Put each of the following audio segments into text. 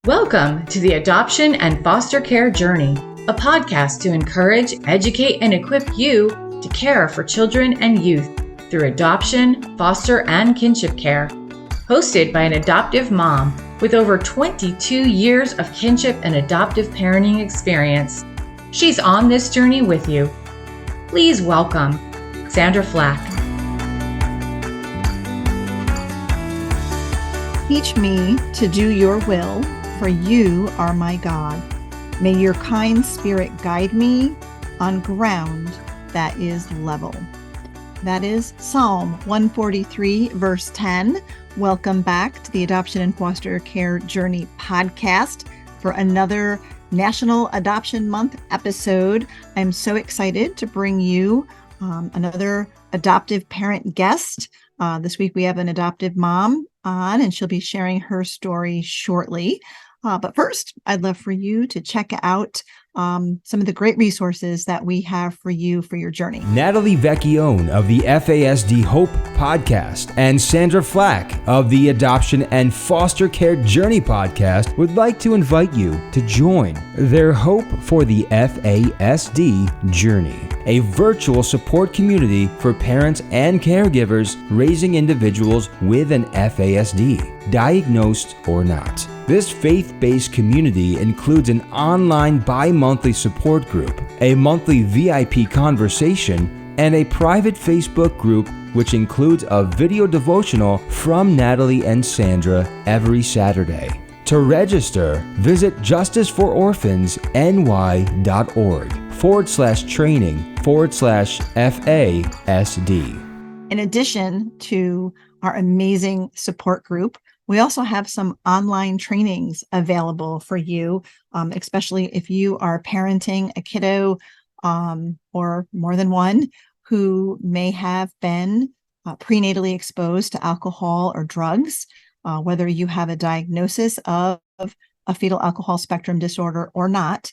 Welcome to the Adoption and Foster Care Journey, a podcast to encourage, educate, and equip you to care for children and youth through adoption, foster, and kinship care. Hosted by an adoptive mom with over 22 years of kinship and adoptive parenting experience. She's on this journey with you. Please welcome Sandra Flack. Teach me to do your will, for you are my God. May your kind spirit guide me on ground that is level. That is Psalm 143, verse 10. Welcome back to the Adoption and Foster Care Journey podcast for another National Adoption Month episode. I'm so excited to bring you another adoptive parent guest. This week we have an adoptive mom on, and she'll be sharing her story shortly. But first, I'd love for you to check out some of the great resources that we have for you for your journey. Natalie Vecchione of the FASD Hope podcast and Sandra Flack of the Adoption and Foster Care Journey podcast would like to invite you to join their Hope for the FASD Journey, a virtual support community for parents and caregivers raising individuals with an FASD, diagnosed or not. This faith-based community includes an online bi-monthly support group, a monthly VIP conversation, and a private Facebook group which includes a video devotional from Natalie and Sandra every Saturday. To register, visit justicefororphans.ny.org/training/FASD. In addition to our amazing support group, we also have some online trainings available for you, especially if you are parenting a kiddo or more than one who may have been prenatally exposed to alcohol or drugs, whether you have a diagnosis of a fetal alcohol spectrum disorder or not.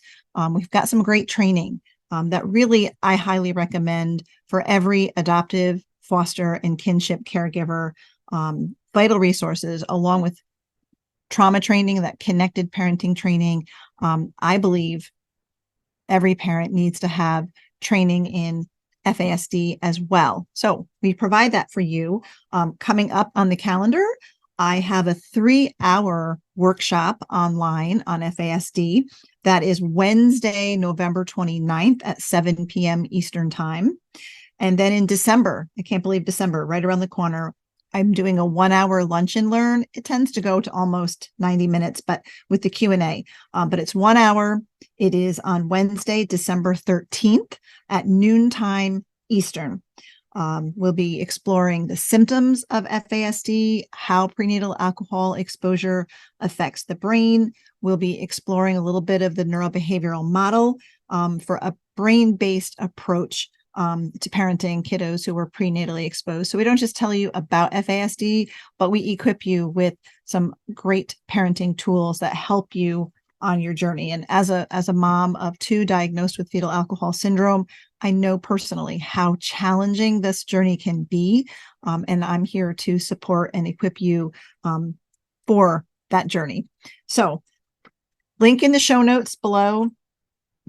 We've got some great training that really I highly recommend for every adoptive, foster, and kinship caregiver. Vital resources along with trauma training, that connected parenting training. I believe every parent needs to have training in FASD as well. So we provide that for you. Coming up on the calendar, I have a 3-hour workshop online on FASD. That is Wednesday, November 29th at 7 p.m. Eastern Time. And then in December, I can't believe December, right around the corner, I'm doing a 1-hour lunch and learn. It tends to go to almost 90 minutes, but with the Q&A. But it's 1 hour. It is on Wednesday, December 13th at noontime Eastern. We'll be exploring the symptoms of FASD, how prenatal alcohol exposure affects the brain. We'll be exploring a little bit of the neurobehavioral model for a brain-based approach to parenting kiddos who were prenatally exposed. So we don't just tell you about FASD, but we equip you with some great parenting tools that help you on your journey. And as a mom of 2 diagnosed with fetal alcohol syndrome, I know personally how challenging this journey can be. And I'm here to support and equip you for that journey. So link in the show notes below.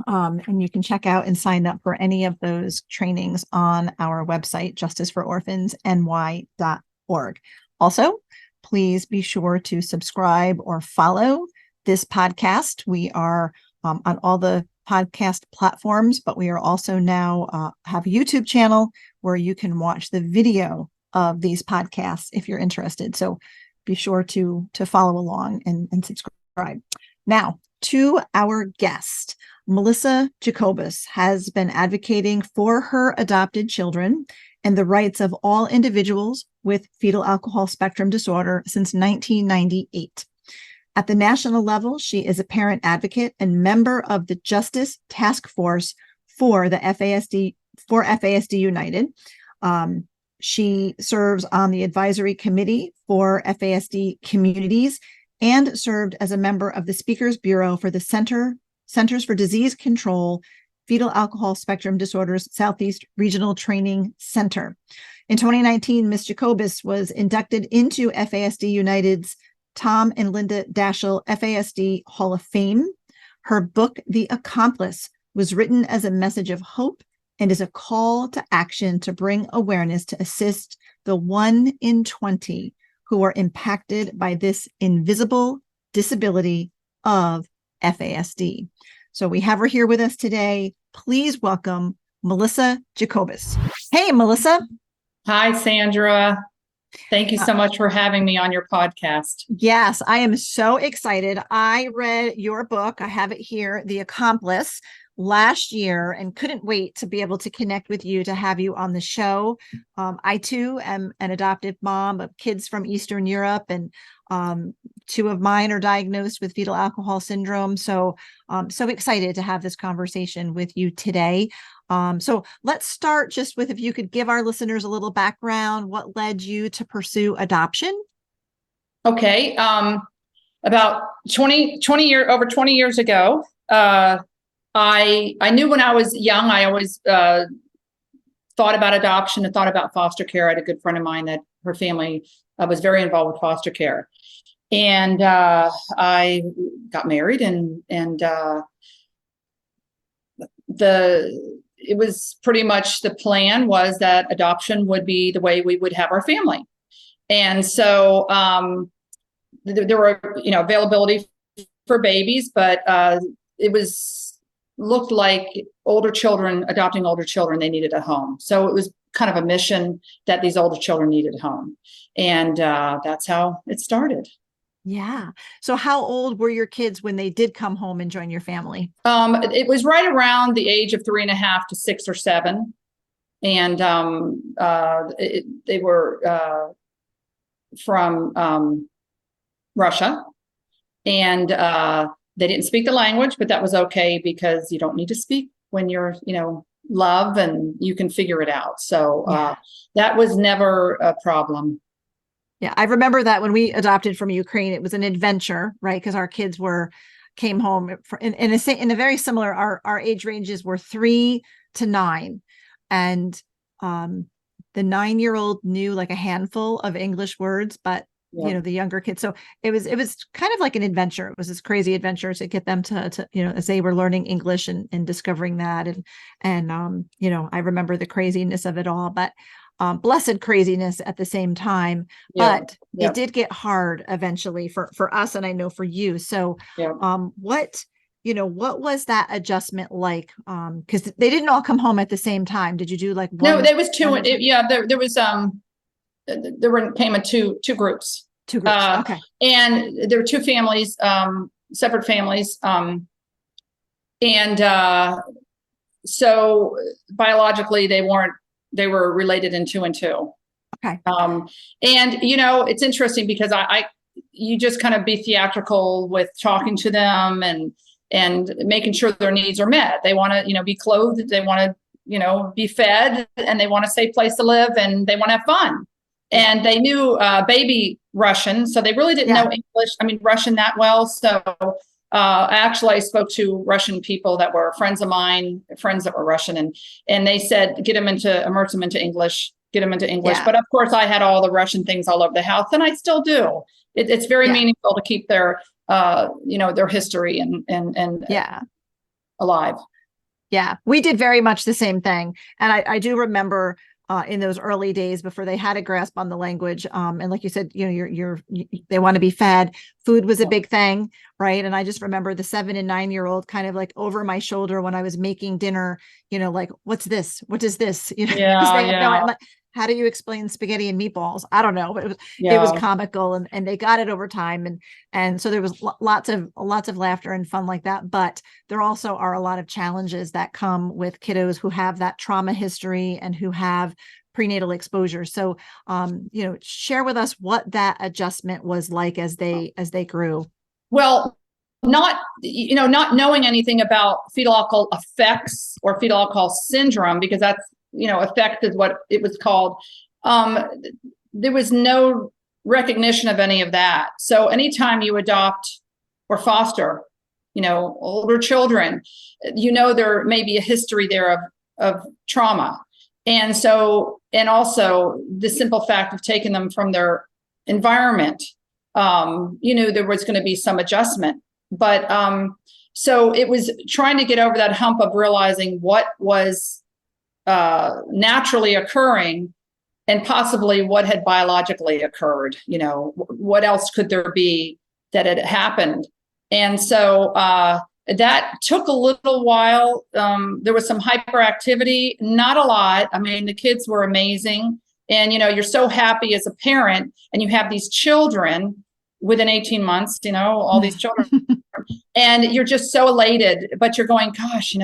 And you can check out and sign up for any of those trainings on our website, justicefororphansny.org. Also, please be sure to subscribe or follow this podcast. We are on all the podcast platforms, but we are also now have a YouTube channel where you can watch the video of these podcasts if you're interested. So be sure to follow along and subscribe. Now, to our guest. Melissa Jacobus has been advocating for her adopted children and the rights of all individuals with fetal alcohol spectrum disorder since 1998. At the national level, she is a parent advocate and member of the Justice Task Force for the FASD United. She serves on the advisory committee for FASD communities and served as a member of the Speakers Bureau for the Centers for Disease Control, Fetal Alcohol Spectrum Disorders Southeast Regional Training Center. In 2019, Ms. Jacobus was inducted into FASD United's Tom and Linda Daschle FASD Hall of Fame. Her book, The Accomplice, was written as a message of hope and is a call to action to bring awareness to assist the 1 in 20 who are impacted by this invisible disability of FASD. So we have her here with us today. Please welcome Melissa Jacobus. Hey, Melissa. Hi, Sandra. Thank you so much for having me on your podcast. Yes, I am so excited. I read your book. I have it here, The Accomplice, last year, and couldn't wait to be able to connect with you, to have you on the show. I too am an adoptive mom of kids from Eastern Europe, and 2 of mine are diagnosed with fetal alcohol syndrome. So I'm so excited to have this conversation with you today. So let's start just with, if you could give our listeners a little background, what led you to pursue adoption? Okay. About 20 years ago, I knew when I was young, I always thought about adoption and thought about foster care. I had a good friend of mine that her family was very involved with foster care. And I got married, and it was pretty much, the plan was that adoption would be the way we would have our family. And so there were, availability for babies, but it looked like adopting older children, they needed a home. So it was kind of a mission that these older children needed a home. And that's how it started. Yeah. So how old were your kids when they did come home and join your family? It was right around the age of 3.5 to 6 or 7. And they were from Russia. And they didn't speak the language, but that was okay, because you don't need to speak when you're, love, and you can figure it out. So that was never a problem. Yeah, I remember that when we adopted from Ukraine, it was an adventure, right? Because our kids came home in a very similar, our age ranges were 3 to 9. And the 9-year-old knew like a handful of English words, but the younger kids. So it was kind of like an adventure. It was this crazy adventure to get them to as they were learning English and discovering that. And I remember the craziness of it all, but blessed craziness at the same time. But it did get hard eventually for us, and I know for you. So what was that adjustment like? Because they didn't all come home at the same time. Did you do like one? No, there was 2. There was came in two groups. 2 groups. Okay. And there were 2 families, separate families. So biologically they were related in 2 and 2. Okay. And it's interesting because you just kind of be theatrical with talking to them and making sure their needs are met. They want to, be clothed. They want to, be fed, and they want a safe place to live, and they want to have fun. And they knew baby Russian, so they really didn't know Russian that well. So actually, I spoke to Russian people that were friends of mine, friends that were Russian, and they said, immerse them into English, get them into English. Yeah. But of course, I had all the Russian things all over the house, and I still do. It's very meaningful to keep their, their history and alive. Yeah, we did very much the same thing, and I do remember. In those early days before they had a grasp on the language. And like you said, they want to be fed. Food was a big thing, right? And I just remember the 7 and 9-year-old kind of like over my shoulder when I was making dinner, like, what's this? What is this? How do you explain spaghetti and meatballs? I don't know, but it was comical, and they got it over time. And so there was lots of laughter and fun like that. But there also are a lot of challenges that come with kiddos who have that trauma history and who have prenatal exposure. So, share with us what that adjustment was like as they grew. Well, not knowing anything about fetal alcohol effects or fetal alcohol syndrome, because that's, effect is what it was called. There was no recognition of any of that. So anytime you adopt or foster, older children, there may be a history there of trauma. And so, and also the simple fact of taking them from their environment there was going to be some adjustment. But so it was trying to get over that hump of realizing what was naturally occurring and possibly what had biologically occurred. What else could there be that had happened? And so that took a little while. There was some hyperactivity, not a lot. I mean, the kids were amazing. And, you're so happy as a parent, and you have these children within 18 months, all these children, and you're just so elated, but you're going, gosh,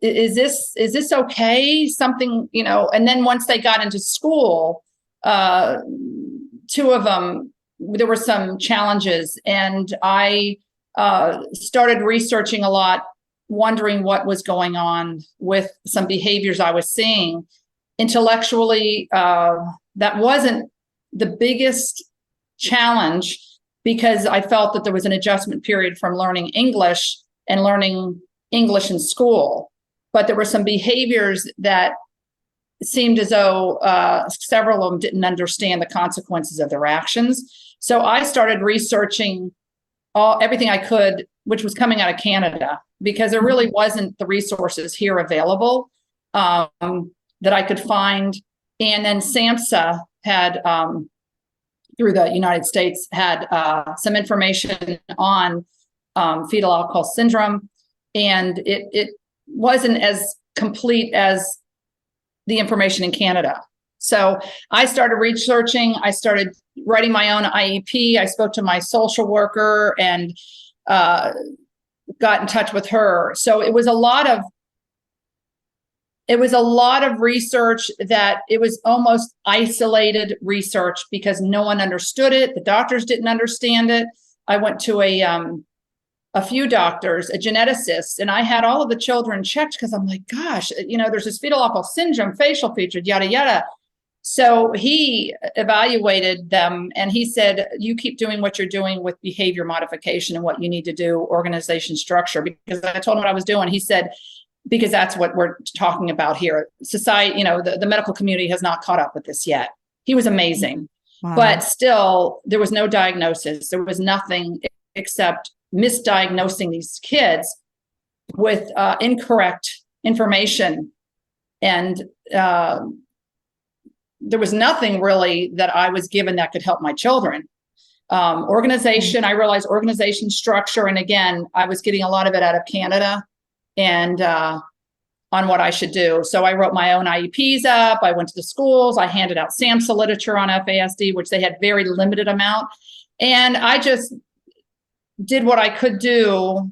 is this okay? Something, and then once they got into school, two of them, there were some challenges, and I started researching a lot, wondering what was going on with some behaviors I was seeing. Intellectually, that wasn't the biggest challenge, because I felt that there was an adjustment period from learning English and learning English in school. But there were some behaviors that seemed as though several of them didn't understand the consequences of their actions. So I started researching everything I could, which was coming out of Canada, because there really wasn't the resources here available that I could find. And then SAMHSA had, through the United States, had some information on fetal alcohol syndrome. And it wasn't as complete as the information in Canada. So I started researching, I started writing my own IEP. I spoke to my social worker and got in touch with her. So it was a lot of research that it was almost isolated research, because no one understood it. The doctors didn't understand it. I went to a few doctors, a geneticist, and I had all of the children checked, because I'm like, gosh, there's this fetal alcohol syndrome, facial features, yada, yada. So he evaluated them, and he said, you keep doing what you're doing with behavior modification and what you need to do, organization structure, because I told him what I was doing. He said, because that's what we're talking about here. Society, the medical community has not caught up with this yet. He was amazing. Wow. But still, there was no diagnosis. There was nothing except misdiagnosing these kids with incorrect information. And there was nothing really that I was given that could help my children. Organization, I realized organization structure. And again, I was getting a lot of it out of Canada and on what I should do. So I wrote my own IEPs up. I went to the schools. I handed out SAMHSA literature on FASD, which they had very limited amount. And I just did what I could do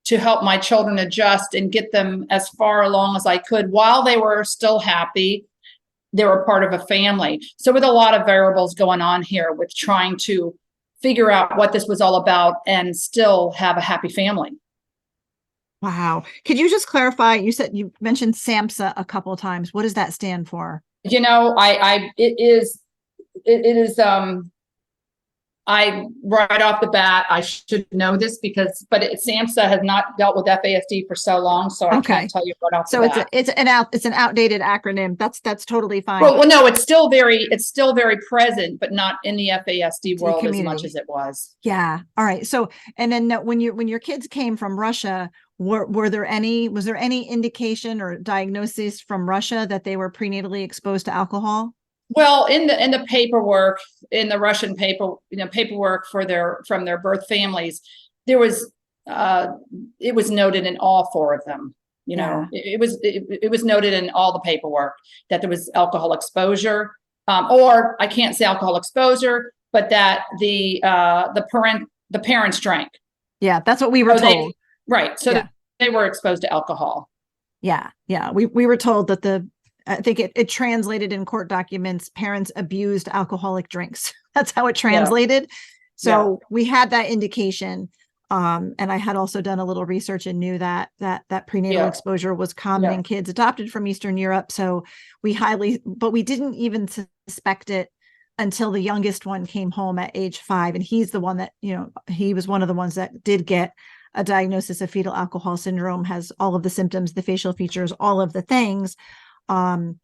to help my children adjust and get them as far along as I could while they were still happy. They were part of a family. So with a lot of variables going on here with trying to figure out what this was all about and still have a happy family. Wow. Could you just clarify? You mentioned SAMHSA a couple of times. What does that stand for? I right off the bat, I should know this but SAMHSA has not dealt with FASD for so long, so I can't tell you right off the bat. So it's an outdated acronym. That's totally fine. Well, no, it's still very present, but not in the FASD world as much as it was. Yeah. All right. So, and then when your kids came from Russia, was there any indication or diagnosis from Russia that they were prenatally exposed to alcohol? Well, in the paperwork, in the Russian paperwork from their birth families, there was it was noted in all four of them. It was noted in all the paperwork that there was alcohol exposure, or I can't say alcohol exposure, but that the parents drank. Yeah, that's what we were told. Right. So they were exposed to alcohol. Yeah. Yeah. We were told that I think it translated in court documents, parents abused alcoholic drinks. That's how it translated. Yeah. So we had that indication. And I had also done a little research and knew that prenatal exposure was common in kids adopted from Eastern Europe. So but we didn't even suspect it until the youngest one came home at age 5. And he's the one that, he was one of the ones that did get a diagnosis of fetal alcohol syndrome, has all of the symptoms, the facial features, all of the things. And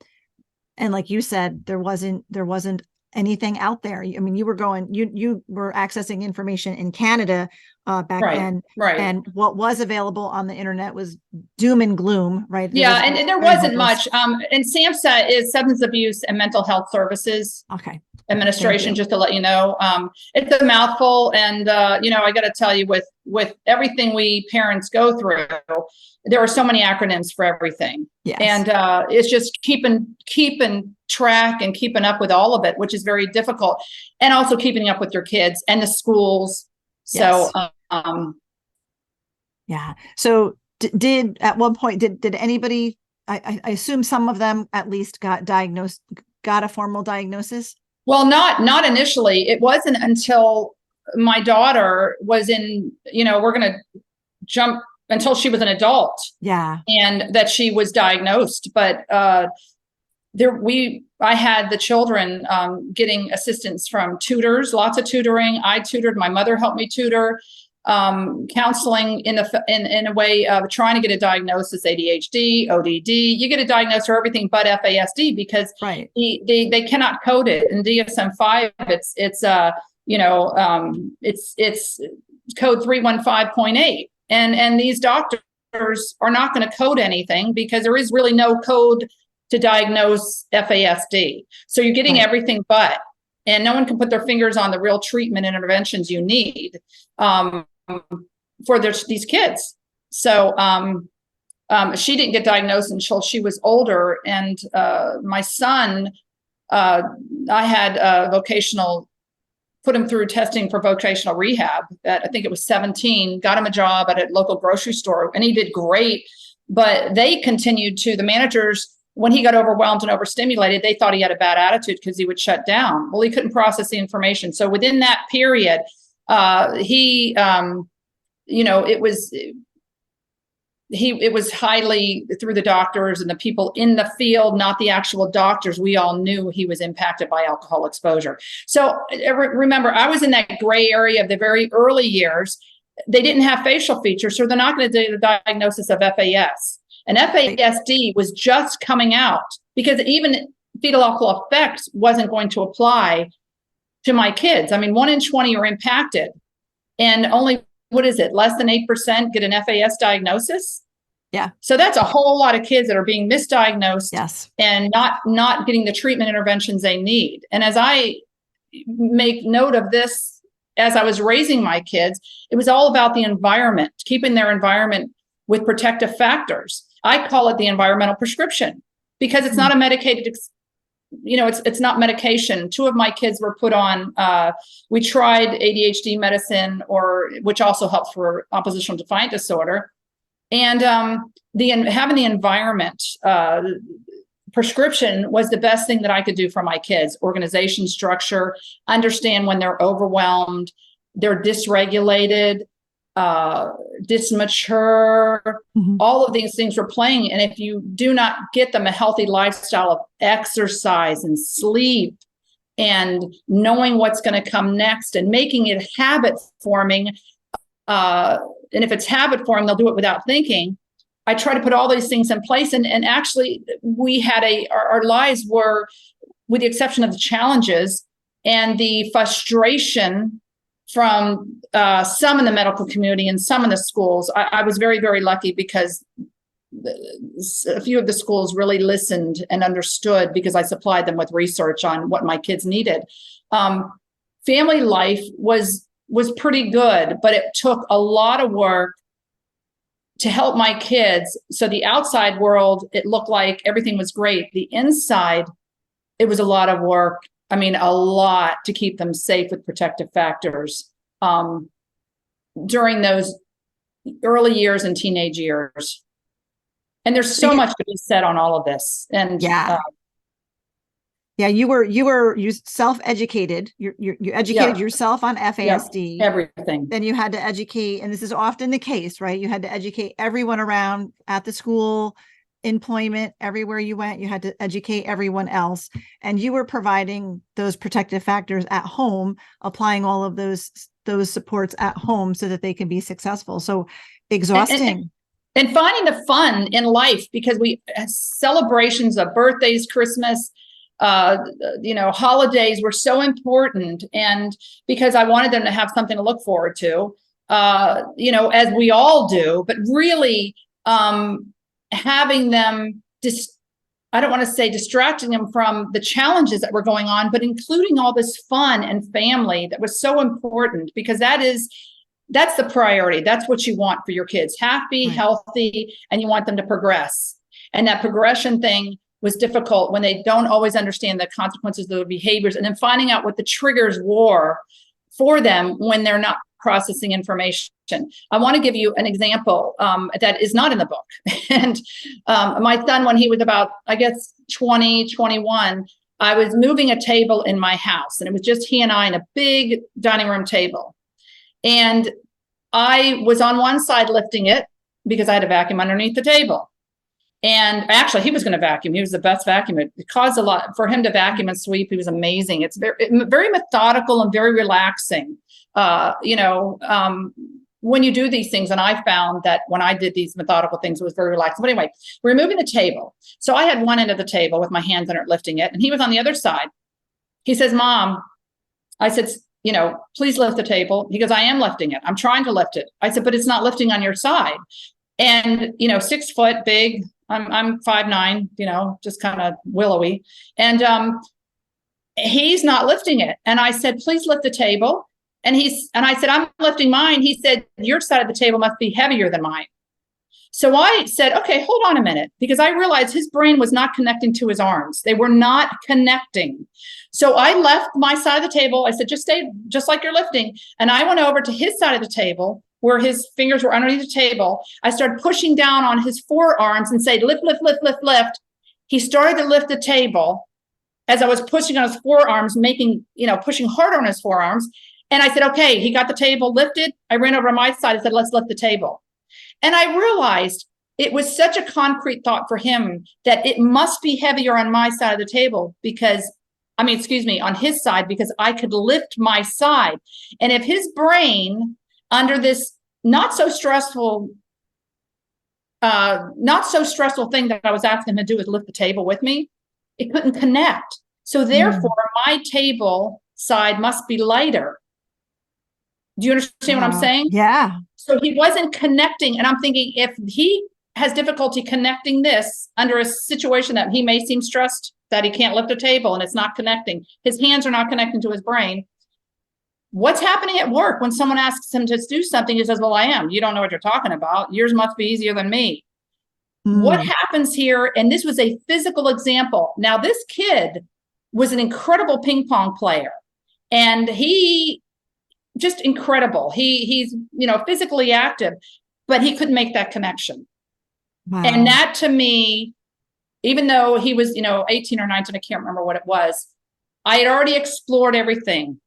like you said, there wasn't anything out there. I mean, you were accessing information in Canada back then. Right. And what was available on the internet was doom and gloom, right? Yeah. And there wasn't much. And SAMHSA is Substance Abuse and Mental Health Services. Okay. Administration, just to let you know. It's a mouthful. And, I got to tell you, with everything we parents go through, there are so many acronyms for everything. Yes. And it's just keeping track and keeping up with all of it, which is very difficult. And also keeping up with your kids and the schools. So, yeah. So did at one point, did anybody, I assume some of them at least got a formal diagnosis? Well, not initially. It wasn't until my daughter was in, we're going to jump until she was an adult. Yeah. And that she was diagnosed. But I had the children getting assistance from tutors, lots of tutoring. I tutored, my mother helped me tutor, counseling in a way of trying to get a diagnosis, ADHD, ODD. You get a diagnosis for everything but FASD because they cannot code it. In DSM-5, it's code 315.8. And these doctors are not going to code anything because there is really no code to diagnose FASD. So you're getting everything but, and no one can put their fingers on the real treatment and interventions you need for these kids. So she didn't get diagnosed until she was older. And my son, I had put him through testing for vocational rehab at, I think it was 17, got him a job at a local grocery store, and he did great. But they continued the managers, when he got overwhelmed and overstimulated, they thought he had a bad attitude because he would shut down. Well, he couldn't process the information. So within that period, it was highly through the doctors and the people in the field, not the actual doctors. We all knew he was impacted by alcohol exposure. So remember, I was in that gray area of the very early years. They didn't have facial features, so they're not going to do the diagnosis of FAS. And FASD was just coming out because even fetal alcohol effects wasn't going to apply to my kids. I mean, 1 in 20 are impacted, and only, less than 8% get an FAS diagnosis? Yeah. So that's a whole lot of kids that are being misdiagnosed and not getting the treatment interventions they need. And as I make note of this, as I was raising my kids, it was all about the environment, keeping their environment with protective factors. I call it the environmental prescription because it's not a medicated, it's not medication. 2 of my kids were put on, we tried ADHD medicine, which also helps for oppositional defiant disorder. And having the environment prescription was the best thing that I could do for my kids. Organization structure, understand when they're overwhelmed, they're dysregulated, dismature, all of these things were playing. And if you do not get them a healthy lifestyle of exercise and sleep and knowing what's going to come next and making it habit forming, and if it's habit forming, they'll do it without thinking. I try to put all these things in place. And actually we had our lives were, with the exception of the challenges and the frustration from some in the medical community and some in the schools. I was very, very lucky because a few of the schools really listened and understood because I supplied them with research on what my kids needed. Family life was pretty good, but it took a lot of work to help my kids. So the outside world, it looked like everything was great. The inside, it was a lot of work. I mean, a lot to keep them safe with protective factors during those early years and teenage years. And there's so much to be said on all of this. And you self-educated. You educated yourself on FASD. Everything. Then you had to educate, and this is often the case, right? You had to educate everyone around at the school, employment, everywhere you went. You had to educate everyone else, and you were providing those protective factors at home, applying all of those supports at home so that they can be successful. So exhausting. And finding the fun in life, because we celebrations of birthdays, Christmas, holidays were so important, and because I wanted them to have something to look forward to, as we all do, but really having them I don't want to say distracting them from the challenges that were going on, but including all this fun and family that was so important, because that's the priority. That's what you want for your kids: happy, Right. healthy, and you want them to progress. And that progression thing was difficult when they don't always understand the consequences of their behaviors, and then finding out what the triggers were for them when they're not processing information. I want to give you an example that is not in the book. And my son, when he was about, I guess, 20, 21, I was moving a table in my house, and it was just he and I in a big dining room table. And I was on one side lifting it because I had a vacuum underneath the table. And actually, he was going to vacuum. He was the best vacuumer. It caused a lot for him to vacuum and sweep. He was amazing. It's very methodical and very relaxing. When you do these things, and I found that when I did these methodical things, it was very relaxing. But anyway, we're moving the table. So I had one end of the table with my hands under it, lifting it, and he was on the other side. He says, "Mom," I said, "please lift the table." He goes, "I am lifting it. I'm trying to lift it." I said, "But it's not lifting on your side." And 6 foot big. I'm 5'9", just kind of willowy. And he's not lifting it. And I said, "Please lift the table." And I said, "I'm lifting mine." He said, "Your side of the table must be heavier than mine." So I said, "Okay, hold on a minute," because I realized his brain was not connecting to his arms. They were not connecting. So I left my side of the table. I said, "Just stay, just like you're lifting." And I went over to his side of the table where his fingers were underneath the table. I started pushing down on his forearms and say, "Lift, lift, lift, lift, lift." He started to lift the table as I was pushing on his forearms, pushing harder on his forearms. And I said, "Okay," he got the table lifted. I ran over to my side and said, "Let's lift the table." And I realized it was such a concrete thought for him that it must be heavier on my side of the table on his side, because I could lift my side. And if his brain, under this not so stressful thing that I was asking him to do, is lift the table with me, it couldn't connect. So therefore, my table side must be lighter. Do you understand what I'm saying? Yeah. So he wasn't connecting. And I'm thinking, if he has difficulty connecting this under a situation that he may seem stressed, that he can't lift a table and it's not connecting, his hands are not connecting to his brain. What's happening at work when someone asks him to do something? He says, "Well, I am. You don't know what you're talking about. Yours must be easier than me." What happens here? And this was a physical example. Now, this kid was an incredible ping pong player, and he just incredible. He's physically active, but he couldn't make that connection. Wow. And that, to me, even though he was 18 or 19, I can't remember what it was, I had already explored everything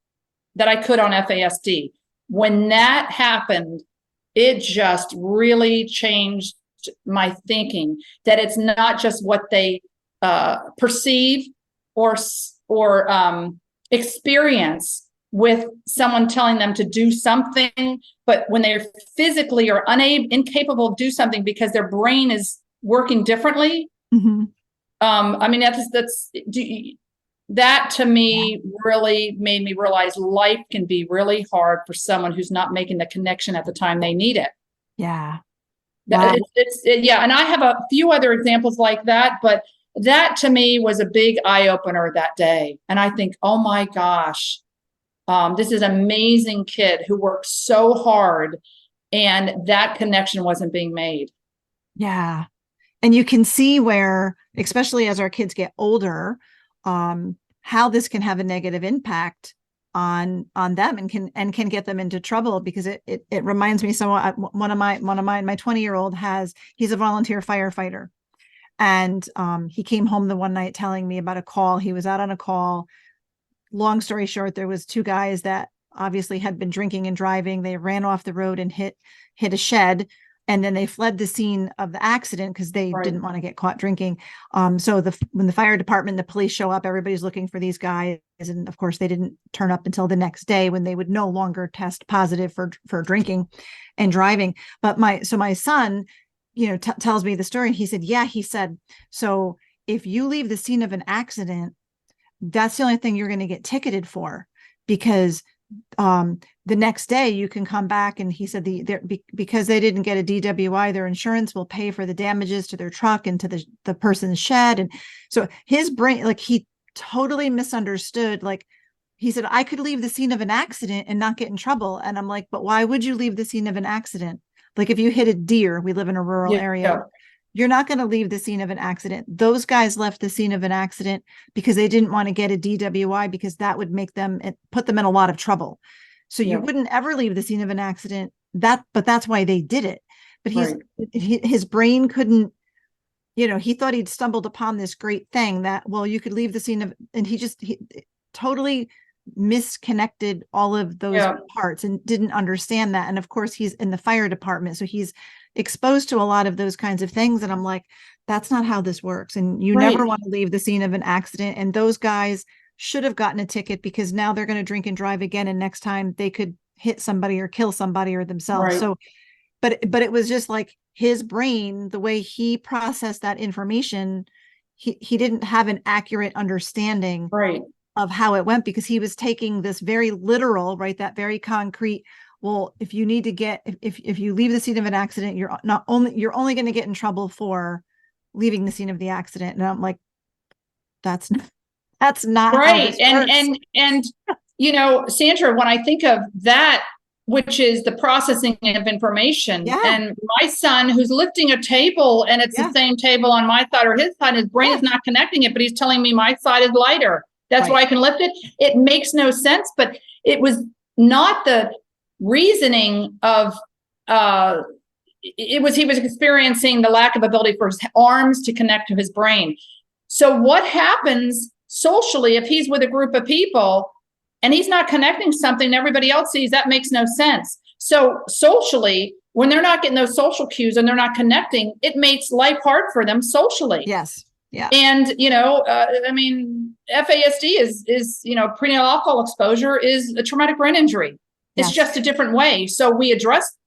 that I could on FASD. When that happened, it just really changed my thinking, that it's not just what they perceive or experience with someone telling them to do something, but when they're physically or incapable of do something because their brain is working differently. Mm-hmm. That to me really made me realize life can be really hard for someone who's not making the connection at the time they need it. Yeah. Wow. And I have a few other examples like that, but that to me was a big eye opener that day. And I think, oh my gosh, this is an amazing kid who worked so hard, and that connection wasn't being made. Yeah. And you can see where, especially as our kids get older, how this can have a negative impact on them and can get them into trouble, because it reminds me somewhat. My 20-year-old he's a volunteer firefighter, and he came home the one night telling me about a call. He was out on a call. Long story short, there was 2 guys that obviously had been drinking and driving. They ran off the road and hit a shed. And then they fled the scene of the accident because they didn't want to get caught drinking. So when the fire department, the police show up, everybody's looking for these guys. And of course, they didn't turn up until the next day, when they would no longer test positive for drinking and driving. But my son, tells me the story. He said, so if you leave the scene of an accident that's the only thing you're going to get ticketed for, because the next day you can come back, and he said because they didn't get a DWI, their insurance will pay for the damages to their truck and to the person's shed. And so his brain, like, he totally misunderstood. Like, he said, I could leave the scene of an accident and not get in trouble. And I'm like, but why would you leave the scene of an accident? Like, if you hit a deer, we live in a rural area. You're not going to leave the scene of an accident. Those guys left the scene of an accident because they didn't want to get a DWI, because that would put them in a lot of trouble. So you wouldn't ever leave the scene of an accident. But that's why they did it. But his brain couldn't, he thought he'd stumbled upon this great thing that, well, you could leave the scene of, and he totally misconnected all of those parts and didn't understand that. And of course, he's in the fire department, so he's exposed to a lot of those kinds of things. And I'm like, that's not how this works. And you never want to leave the scene of an accident. And those guys should have gotten a ticket, because now they're going to drink and drive again. And next time they could hit somebody or kill somebody or themselves. Right. So, but it was just like his brain, the way he processed that information, he didn't have an accurate understanding of how it went, because he was taking this very literal, that very concrete. Well, if you need to get, if you leave the scene of an accident, you're only going to get in trouble for leaving the scene of the accident. And I'm like, that's not right. And Sandra, when I think of that, which is the processing of information, and my son who's lifting a table and it's the same table on my side or his side, his brain is not connecting it, but he's telling me my side is lighter. That's why I can lift it. It makes no sense, but it was not the reasoning of, he was experiencing the lack of ability for his arms to connect to his brain. So what happens socially if he's with a group of people and he's not connecting something everybody else sees? That makes no sense. So socially, when they're not getting those social cues and they're not connecting, it makes life hard for them socially. Yes. Yeah. And, FASD is prenatal alcohol exposure is a traumatic brain injury. It's just a different way. So we address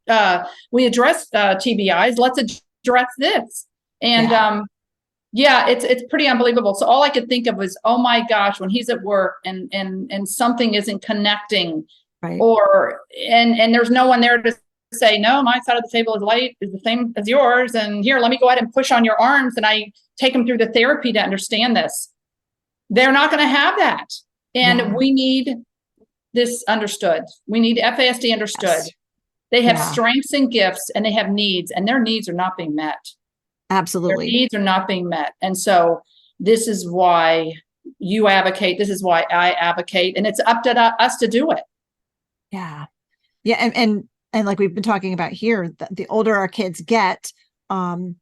TBIs. Let's address this. And it's pretty unbelievable. So all I could think of was, oh my gosh, when he's at work and something isn't connecting, and there's no one there to say, no, my side of the table is the same as yours. And here, let me go ahead and push on your arms. And I take them through the therapy to understand this. They're not going to have that. And we need this understood. We need FASD understood. Yes. They have strengths and gifts, and they have needs, and their needs are not being met. Absolutely. Their needs are not being met. And so this is why you advocate. This is why I advocate. And it's up to us to do it. Yeah. Yeah. And like we've been talking about here, the older our kids get, the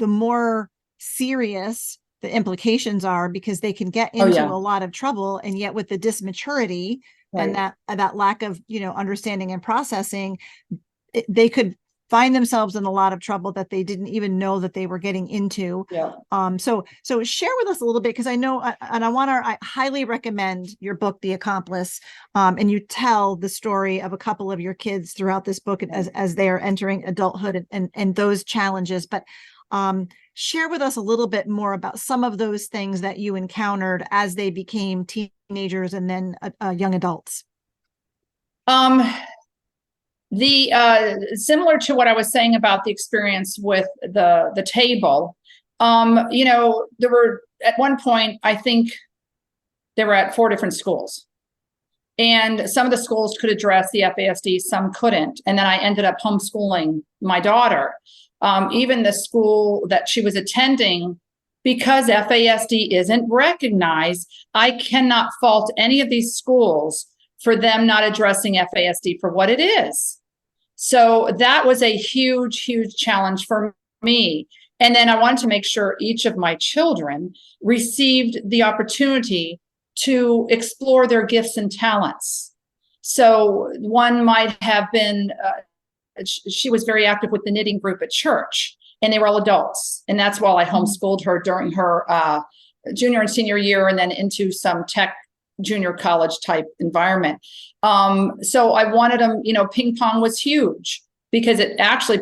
more serious the implications are, because they can get into a lot of trouble. And yet with the dysmaturity and that lack of, understanding and processing, they could find themselves in a lot of trouble that they didn't even know that they were getting into. Yeah. So share with us a little bit, because I know, and I highly recommend your book, The Accomplice. And you tell the story of a couple of your kids throughout this book as they are entering adulthood and those challenges. But share with us a little bit more about some of those things that you encountered as they became teenagers and then young adults. Similar to what I was saying about the experience with the table, there were, at one point, I think they were at 4 different schools, and some of the schools could address the FASD, some couldn't. And then I ended up homeschooling my daughter. Even the school that she was attending, because FASD isn't recognized, I cannot fault any of these schools for them not addressing FASD for what it is. So that was a huge, huge challenge for me. And then I wanted to make sure each of my children received the opportunity to explore their gifts and talents. So one might have been, she was very active with the knitting group at church, and they were all adults. And that's why I homeschooled her during her junior and senior year, and then into some tech junior college type environment. So I wanted them, ping pong was huge because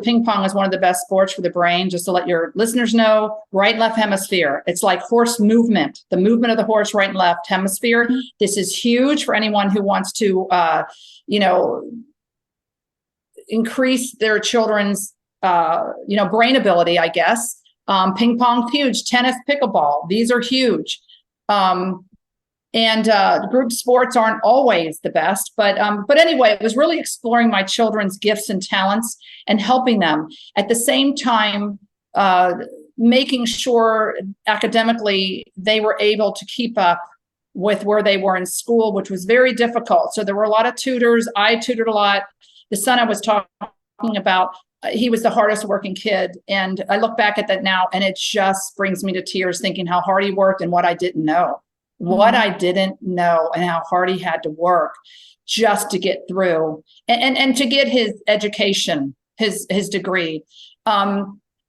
ping pong is one of the best sports for the brain. Just to let your listeners know, right and left hemisphere. It's like horse movement, the movement of the horse, right and left hemisphere. This is huge for anyone who wants to, increase their children's, brain ability, I guess. Ping pong, huge. Tennis, pickleball, these are huge. And group sports aren't always the best, but anyway, it was really exploring my children's gifts and talents and helping them. At the same time, making sure academically they were able to keep up with where they were in school, which was very difficult. So there were a lot of tutors. I tutored a lot. The son I was talking about, he was the hardest working kid. And I look back at that now, and it just brings me to tears thinking how hard he worked and what I didn't know. And how hard he had to work just to get through and to get his education, his degree.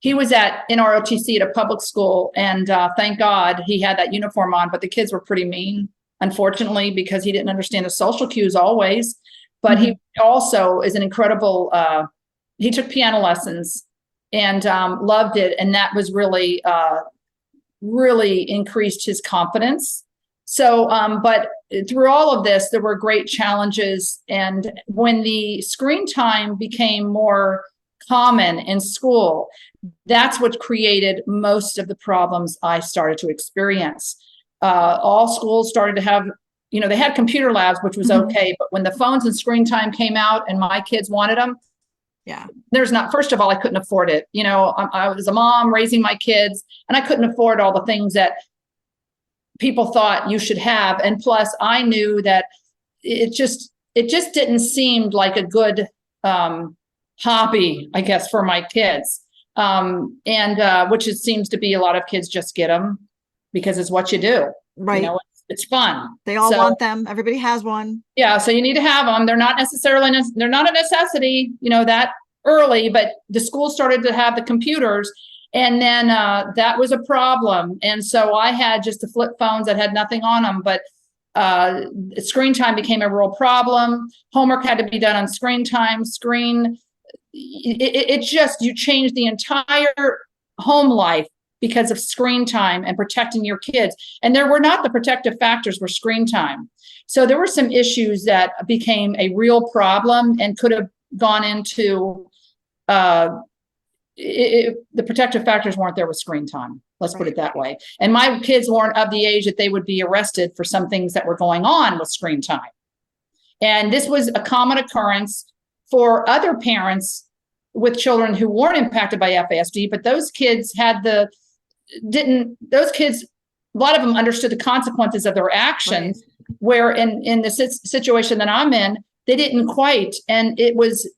He was in ROTC at a public school, and thank God he had that uniform on, but the kids were pretty mean, unfortunately, because he didn't understand the social cues always. But he also is an incredible, he took piano lessons and loved it. And that was really, really increased his confidence. So, but through all of this, there were great challenges. And when the screen time became more common in school, that's what created most of the problems I started to experience. All schools started to have, they had computer labs, which was okay. But when the phones and screen time came out and my kids wanted them, first of all, I couldn't afford it. I was a mom raising my kids, and I couldn't afford all the things that people thought you should have. And plus I knew that it just didn't seem like a good hobby, I guess, for my kids. Which it seems to be a lot of kids just get them because it's what you do. Right. It's fun. They all want them. Everybody has one. Yeah. So you need to have them. They're not a necessity, that early, but the school started to have the computers. And then that was a problem. And so I had just the flip phones that had nothing on them, but screen time became a real problem. Homework had to be done on screen time, you changed the entire home life because of screen time and protecting your kids. And there were not the protective factors for screen time. So there were some issues that became a real problem and could have gone into the protective factors weren't there with screen time. Let's put it that way. And my kids weren't of the age that they would be arrested for some things that were going on with screen time. And this was a common occurrence for other parents with children who weren't impacted by FASD, but those kids a lot of them understood the consequences of their actions, right. Where in the situation that I'm in, they didn't quite. And it was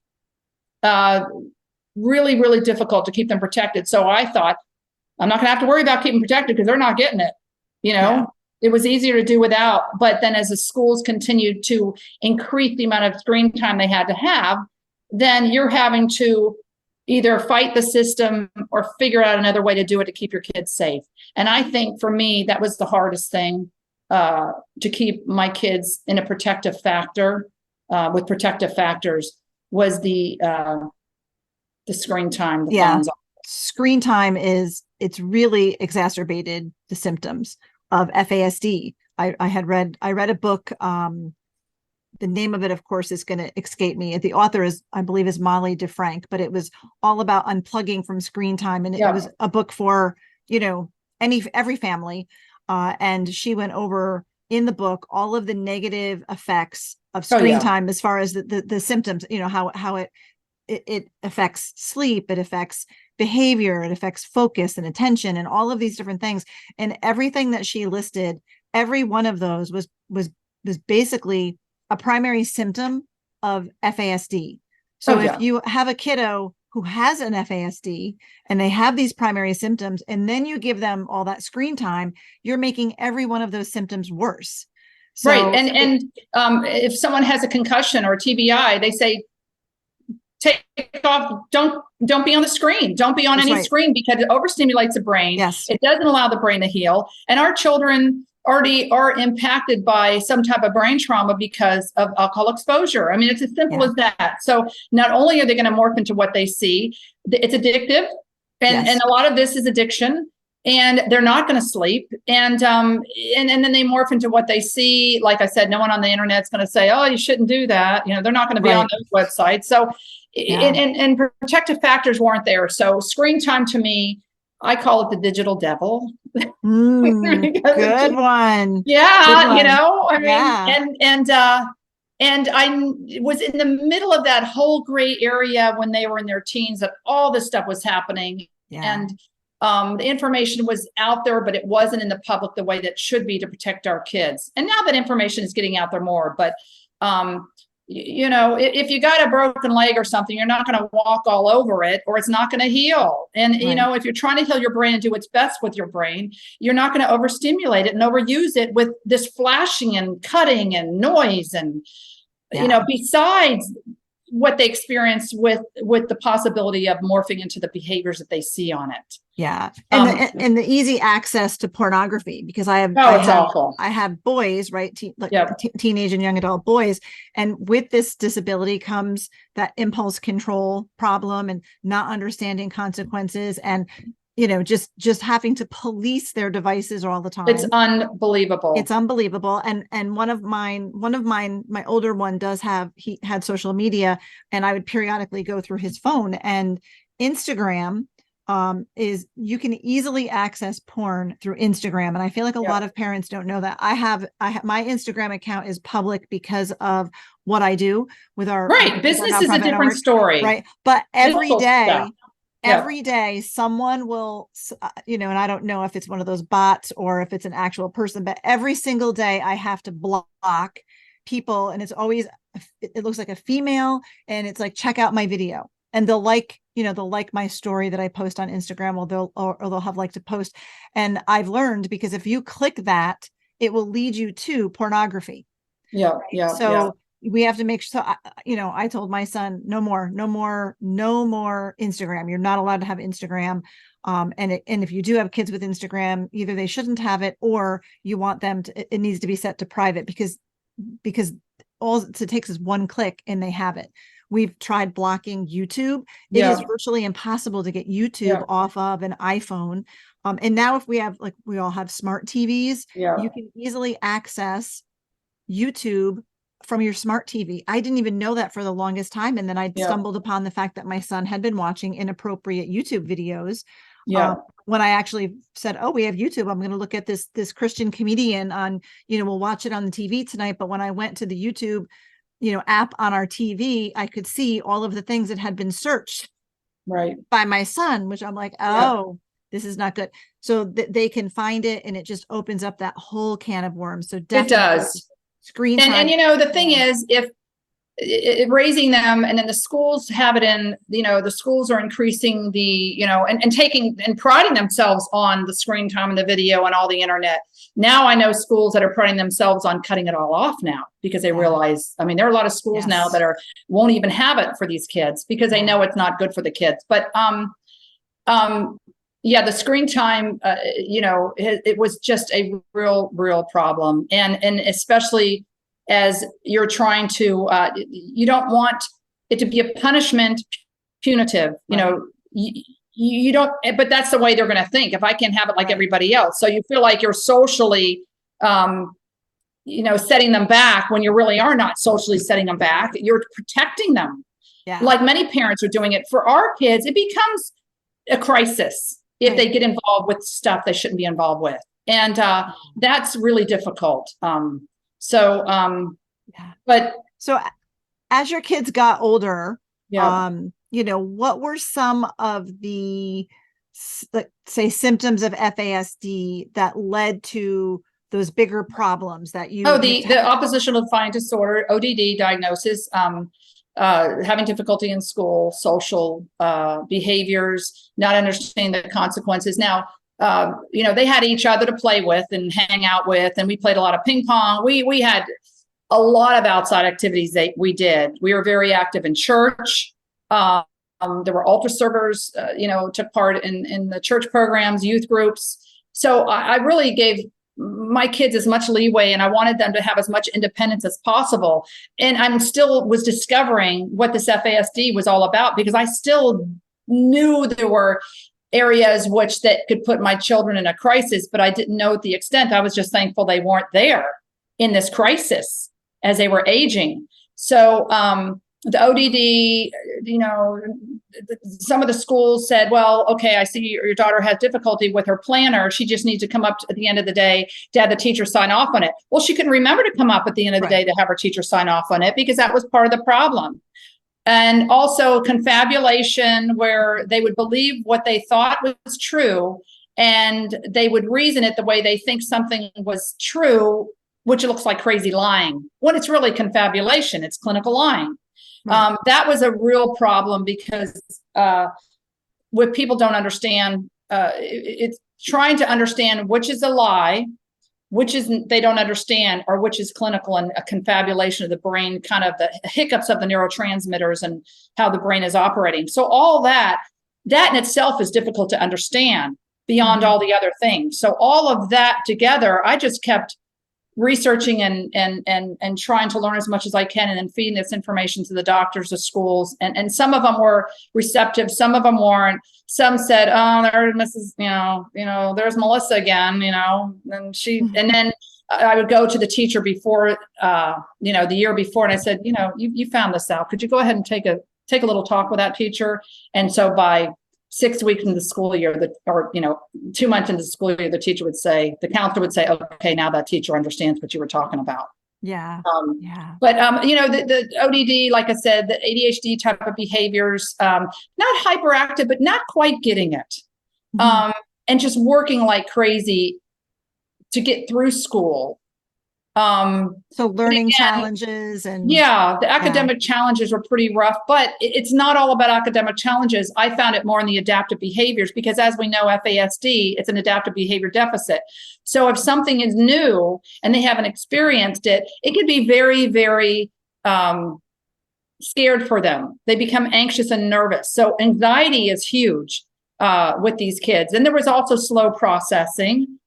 really, really difficult to keep them protected. So I thought, I'm not going to have to worry about keeping protected because they're not getting it. It was easier to do without. But then as the schools continued to increase the amount of screen time they had to have, then you're having to either fight the system or figure out another way to do it to keep your kids safe. And I think for me, that was the hardest thing, to keep my kids in a protective factor, with protective factors, was the screen time. Screen time it's really exacerbated the symptoms of FASD. I read a book. The name of it, of course, is going to escape me. The author I believe is Molly DeFrank, but it was all about unplugging from screen time. And it was a book for, every family. And she went over in the book all of the negative effects of screen time as far as the symptoms, how it affects sleep, it affects behavior, it affects focus and attention and all of these different things. And everything that she listed, every one of those was basically a primary symptom of FASD. So if you have a kiddo who has an FASD and they have these primary symptoms, and then you give them all that screen time, you're making every one of those symptoms worse. So right. And if someone has a concussion or a TBI, they say, take off, don't be on the screen. Don't be on any screen, because it overstimulates the brain. Yes. It doesn't allow the brain to heal. And our children already are impacted by some type of brain trauma because of alcohol exposure. I mean, it's as simple as that. So not only are they going to morph into what they see, it's addictive, and a lot of this is addiction, and they're not going to sleep. And then they morph into what they see. Like I said, no one on the internet's going to say, oh, you shouldn't do that. You know, they're not going to be on those websites. So, and protective factors weren't there. So screen time, to me, I call it the digital devil. Good one. Yeah. Good one. You know, I mean, and I was in the middle of that whole gray area when they were in their teens, that all this stuff was happening. And the information was out there, but it wasn't in the public the way that should be to protect our kids. And now that information is getting out there more, but you know, if you got a broken leg or something, you're not going to walk all over it, or it's not going to heal. And, you know, if you're trying to heal your brain and do what's best with your brain, you're not going to overstimulate it and overuse it with this flashing and cutting and noise and, you know, besides what they experience with the possibility of morphing into the behaviors that they see on it. Yeah. And the easy access to pornography, because I have boys, right? Teenage and young adult boys. And with this disability comes that impulse control problem and not understanding consequences, and, you know, just having to police their devices all the time. It's unbelievable. It's unbelievable. And one of mine, my older one he had social media, and I would periodically go through his phone, and Instagram is, you can easily access porn through Instagram. And I feel like a lot of parents don't know that. I have my Instagram account is public because of what I do with our business is a different story. Right. But every day someone will, you know, and I don't know if it's one of those bots or if it's an actual person, but every single day I have to block people, and it's always, it looks like a female, and it's like, check out my video. And they'll like my story that I post on Instagram, or they'll have liked a post. And I've learned, because if you click that, it will lead you to pornography. So we have to make sure. So I told my son, no more Instagram. You're not allowed to have Instagram. And if you do have kids with Instagram, either they shouldn't have it, or you want them to, it needs to be set to private, because all it takes is one click and they have it. We've tried blocking YouTube. It is virtually impossible to get YouTube off of an iPhone. And now if we have, like, we all have smart TVs, you can easily access YouTube from your smart TV. I didn't even know that for the longest time. And then I stumbled upon the fact that my son had been watching inappropriate YouTube videos. When I actually said, oh, we have YouTube, I'm going to look at this Christian comedian on, we'll watch it on the TV tonight. But when I went to the YouTube app on our TV, I could see all of the things that had been searched by my son, which I'm like, this is not good. So they can find it, and it just opens up that whole can of worms. So definitely it does. Screen time. And the thing is, if raising them, and then the schools have it in, the schools are increasing the, and taking and priding themselves on the screen time and the video and all the internet. Now I know schools that are priding themselves on cutting it all off now, because they realize, there are a lot of schools now that won't even have it for these kids, because they know it's not good for the kids. But the screen time, it was just a real problem. And especially as you're trying to, you don't want it to be a punishment, punitive, you don't, but that's the way they're going to think. If I can't have it like everybody else. So you feel like you're socially, setting them back, when you really are not socially setting them back. You're protecting them. Like many parents are doing it. For our kids, it becomes a crisis if they get involved with stuff they shouldn't be involved with. And that's really difficult. So as your kids got older, what were some of the, say, symptoms of FASD that led to those bigger problems that you? The oppositional defiant disorder, ODD diagnosis, having difficulty in school, social behaviors, not understanding the consequences. Now, they had each other to play with and hang out with, and we played a lot of ping pong. We had a lot of outside activities that we did. We were very active in church. There were altar servers, took part in the church programs, youth groups. So I really gave my kids as much leeway, and I wanted them to have as much independence as possible. And I'm still was discovering what this FASD was all about, because I still knew there were areas which that could put my children in a crisis, but I didn't know the extent. I was just thankful they weren't there in this crisis as they were aging. So the ODD, some of the schools said, well, okay, I see your daughter has difficulty with her planner. She just needs to come up at the end of the day to have the teacher sign off on it. Well, she couldn't remember to come up at the end of the day to have her teacher sign off on it, because that was part of the problem. And also confabulation, where they would believe what they thought was true, and they would reason it the way they think something was true, which looks like crazy lying, when it's really confabulation. It's clinical lying. That was a real problem, because what people don't understand, it's trying to understand which is a lie, which is they don't understand, or which is clinical, and a confabulation of the brain, kind of the hiccups of the neurotransmitters and how the brain is operating. So all that in itself is difficult to understand beyond all the other things. So all of that together, I just kept researching and trying to learn as much as I can, and then feeding this information to the doctors, the schools, and some of them were receptive, some of them weren't. Some said, oh, there's Mrs., there's Melissa again, and and then I would go to the teacher before, the year before, and I said, you found this out. Could you go ahead and take a little talk with that teacher? And so by 6 weeks into the school year, 2 months into the school year, the counselor would say, okay, now that teacher understands what you were talking about. Yeah. But, the ODD, like I said, the ADHD type of behaviors, not hyperactive, but not quite getting it. And just working like crazy to get through school. So learning challenges and the academic challenges were pretty rough, but it's not all about academic challenges. I found it more in the adaptive behaviors, because as we know, FASD, it's an adaptive behavior deficit. So if something is new and they haven't experienced it, it can be very, very scared for them. They become anxious and nervous. So anxiety is huge with these kids. And there was also slow processing.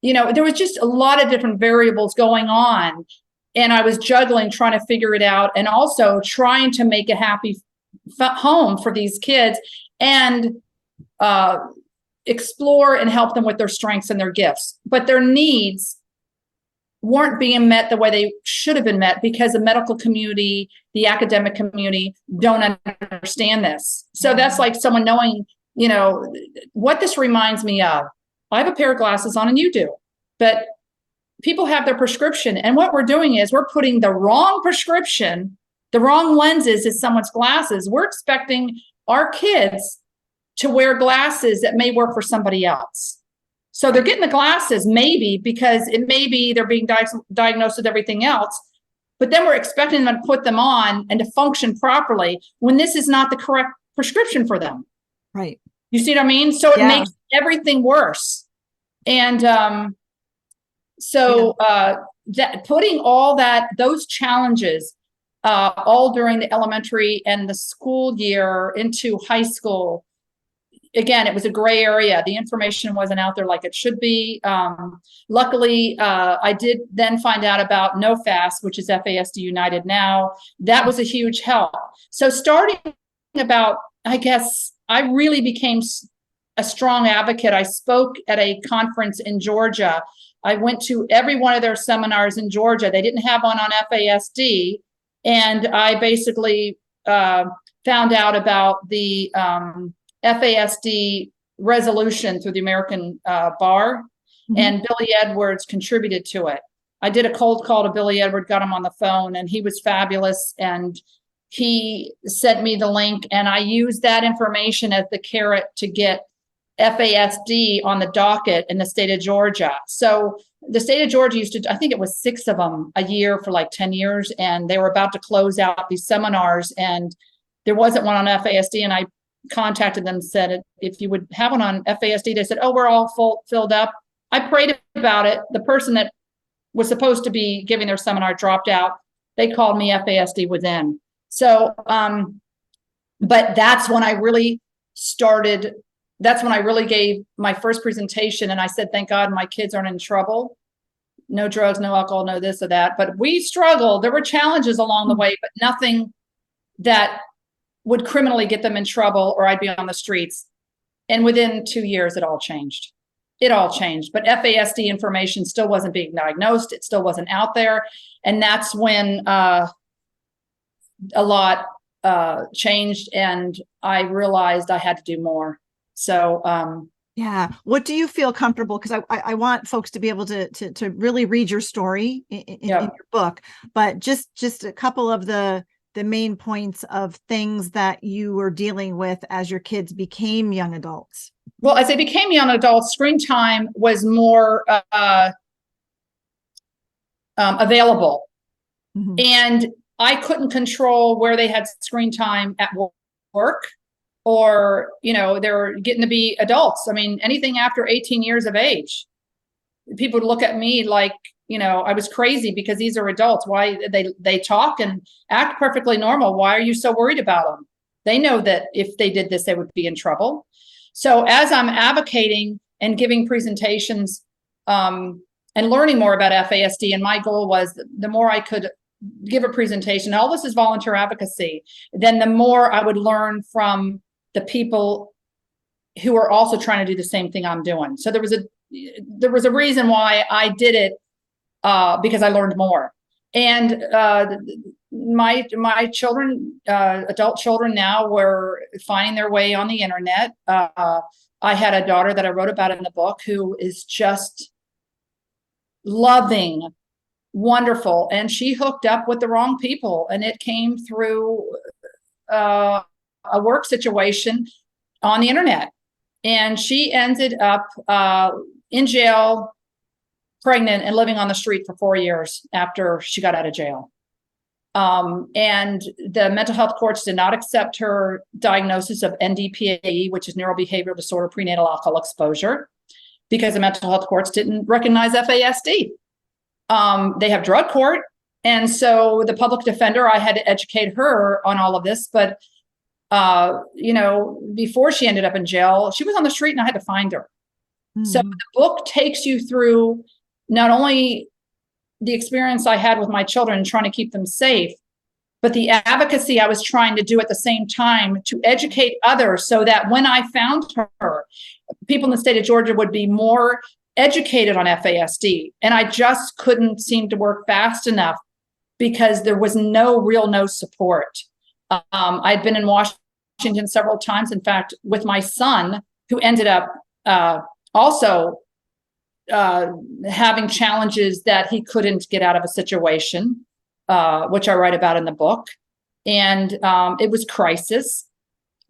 There was just a lot of different variables going on, and I was juggling, trying to figure it out, and also trying to make a happy home for these kids, and explore and help them with their strengths and their gifts. But their needs weren't being met the way they should have been met, because the medical community, the academic community don't understand this. So that's like someone knowing, what this reminds me of. I have a pair of glasses on and you do, but people have their prescription. And what we're doing is we're putting the wrong prescription, the wrong lenses in someone's glasses. We're expecting our kids to wear glasses that may work for somebody else. So they're getting the glasses maybe because it may be they're being diagnosed with everything else, but then we're expecting them to put them on and to function properly when this is not the correct prescription for them. Right. You see what I mean? So it makes everything worse. And that putting all those challenges all during the elementary and the school year into high school, again, it was a gray area. The information wasn't out there like it should be. Luckily, I did then find out about NoFast, which is FASD United now. That was a huge help. So starting about, I guess, I really became a strong advocate. I spoke at a conference in Georgia. I went to every one of their seminars in Georgia. They didn't have one on FASD. And I basically found out about the FASD resolution through the American Bar, and Billy Edwards contributed to it. I did a cold call to Billy Edwards, got him on the phone, and he was fabulous. And he sent me the link, and I used that information as the carrot to get FASD on the docket in the state of Georgia. So the state of Georgia used to, I think it was 6 of them a year for like 10 years. And they were about to close out these seminars, and there wasn't one on FASD. And I contacted them and said, if you would have one on FASD, they said, oh, we're all filled up. I prayed about it. The person that was supposed to be giving their seminar dropped out. They called me. FASD was in. So, but that's when I really started that's when I really gave my first presentation, and I said, thank God my kids aren't in trouble. No drugs, no alcohol, no this or that. But we struggled. There were challenges along the way, but nothing that would criminally get them in trouble or I'd be on the streets. And within 2 years, it all changed. It all changed. But FASD information still wasn't being diagnosed. It still wasn't out there. And that's when a lot changed, and I realized I had to do more. So yeah. What do you feel comfortable? Because I want folks to be able to really read your story in your book, but just a couple of the main points of things that you were dealing with as your kids became young adults. Well, as they became young adults, screen time was more available. Mm-hmm. And I couldn't control where they had screen time at work, or, they're getting to be adults. I mean, anything after 18 years of age, people would look at me like, I was crazy because these are adults. Why they talk and act perfectly normal. Why are you so worried about them? They know that if they did this, they would be in trouble. So as I'm advocating and giving presentations and learning more about FASD, and my goal was the more I could give a presentation, all this is volunteer advocacy, then the more I would learn from the people who are also trying to do the same thing I'm doing. So there was a reason why I did it, because I learned more. And my children, adult children now, were finding their way on the internet. I had a daughter that I wrote about in the book who is just loving, wonderful, and she hooked up with the wrong people, and it came through a work situation on the internet, and she ended up in jail, pregnant, and living on the street for 4 years after she got out of jail. And the mental health courts did not accept her diagnosis of NDPAE, which is neurobehavioral disorder, prenatal alcohol exposure, because the mental health courts didn't recognize FASD. They have drug court. And so the public defender, I had to educate her on all of this. But, before she ended up in jail, she was on the street and I had to find her. Mm-hmm. So the book takes you through not only the experience I had with my children trying to keep them safe, but the advocacy I was trying to do at the same time to educate others, so that when I found her, people in the state of Georgia would be more educated on FASD. And I just couldn't seem to work fast enough because there was no support. I'd been in Washington several times, in fact, with my son, who ended up also having challenges that he couldn't get out of a situation, which I write about in the book. And it was crisis.